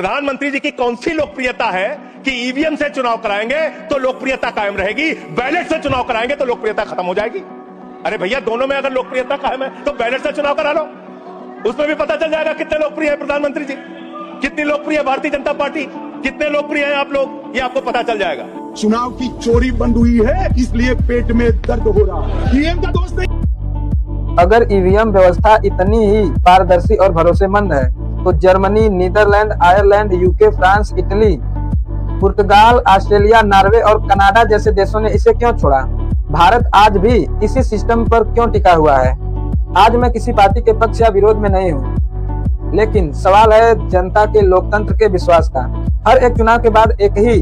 प्रधानमंत्री जी की कौन सी लोकप्रियता है कि ईवीएम से चुनाव कराएंगे तो लोकप्रियता कायम रहेगी, बैलेट से चुनाव कराएंगे तो लोकप्रियता खत्म हो जाएगी। अरे भैया, दोनों में अगर लोकप्रियता कायम है तो बैलेट से चुनाव करा लो, उसमें भी पता चल जाएगा कितने लोकप्रिय है प्रधानमंत्री जी, कितनी लोकप्रिय है भारतीय जनता पार्टी, कितने लोकप्रिय हैं आप लोग, ये आपको पता चल जाएगा। चुनाव की चोरी बंद हुई है, इसलिए पेट में दर्द हो रहा है। ईवीएम का दोस्त नहीं। अगर ईवीएम व्यवस्था इतनी ही पारदर्शी और भरोसेमंद है तो Germany, Netherland, Ireland, UK, France, Italy, पुर्तगाल, ऑस्ट्रेलिया, नॉर्वे और कनाडा जैसे देशों ने इसे क्यों छोड़ा? भारत आज भी इसी सिस्टम पर क्यों टिका हुआ है? आज मैं किसी पार्टी के पक्ष या विरोध में नहीं हूँ, लेकिन सवाल है जनता के लोकतंत्र के विश्वास का। हर एक चुनाव के बाद एक ही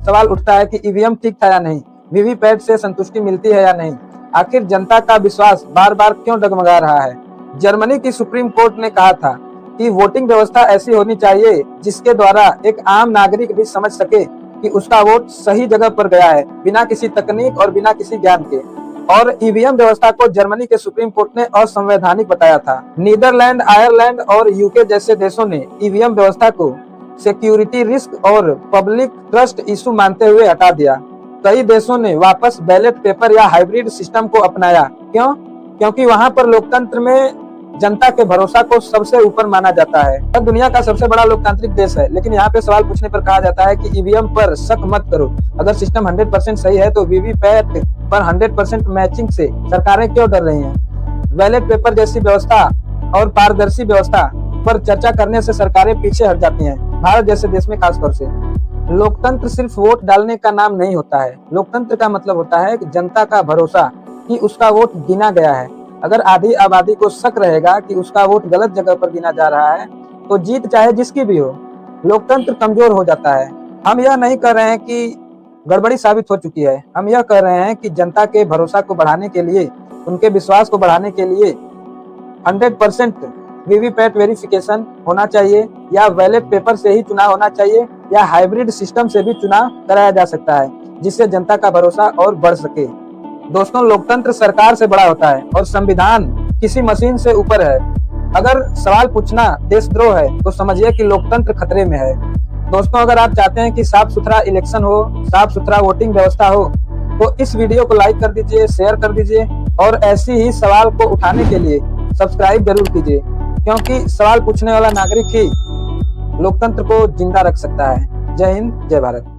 सवाल उठता है कि ईवीएम ठीक था या नहीं, वीवीपैट से संतुष्टि मिलती है या नहीं। आखिर जनता का विश्वास बार बार क्यों डगमगा रहा है? जर्मनी की सुप्रीम कोर्ट ने कहा था कि वोटिंग व्यवस्था ऐसी होनी चाहिए जिसके द्वारा एक आम नागरिक भी समझ सके कि उसका वोट सही जगह पर गया है, बिना किसी तकनीक और बिना किसी ज्ञान के। और ईवीएम व्यवस्था को जर्मनी के सुप्रीम कोर्ट ने असंवैधानिक बताया था। नीदरलैंड, आयरलैंड और यूके जैसे देशों ने ईवीएम व्यवस्था को सिक्योरिटी रिस्क और पब्लिक ट्रस्ट इशू मानते हुए हटा दिया। कई देशों ने वापस बैलेट पेपर या हाइब्रिड सिस्टम को अपनाया। क्यों? क्योंकि वहां पर लोकतंत्र में जनता के भरोसा को सबसे ऊपर माना जाता है। यह दुनिया का सबसे बड़ा लोकतांत्रिक देश है, लेकिन यहाँ पे सवाल पूछने पर कहा जाता है कि ईवीएम पर शक मत करो। अगर सिस्टम 100% सही है तो वीवीपैट पर 100% मैचिंग से सरकारें क्यों डर रही हैं? बैलेट पेपर जैसी व्यवस्था और पारदर्शी व्यवस्था पर चर्चा करने से सरकारें पीछे हट जाती हैं, भारत जैसे देश में खासतौर से। लोकतंत्र सिर्फ वोट डालने का नाम नहीं होता है। लोकतंत्र का मतलब होता है कि जनता का भरोसा कि उसका वोट गिना गया है। अगर आधी आबादी को शक रहेगा कि उसका वोट गलत जगह पर गिना जा रहा है तो जीत चाहे जिसकी भी हो, लोकतंत्र कमजोर हो जाता है। हम यह नहीं कह रहे हैं कि गड़बड़ी साबित हो चुकी है, हम यह कह रहे हैं कि जनता के भरोसा को बढ़ाने के लिए, उनके विश्वास को बढ़ाने के लिए 100% वीवीपैट वेरिफिकेशन होना चाहिए, या बैलेट पेपर से ही चुनाव होना चाहिए, या हाइब्रिड सिस्टम से भी चुनाव कराया जा सकता है, जिससे जनता का भरोसा और बढ़ सके। दोस्तों, लोकतंत्र सरकार से बड़ा होता है और संविधान किसी मशीन से ऊपर है। अगर सवाल पूछना देशद्रोह है तो समझिए कि लोकतंत्र खतरे में है। दोस्तों, अगर आप चाहते हैं कि साफ सुथरा इलेक्शन हो, साफ सुथरा वोटिंग व्यवस्था हो, तो इस वीडियो को लाइक कर दीजिए, शेयर कर दीजिए और ऐसी ही सवाल को उठाने के लिए सब्सक्राइब जरूर कीजिए, क्योंकि सवाल पूछने वाला नागरिक ही लोकतंत्र को जिंदा रख सकता है। जय हिंद, जय भारत।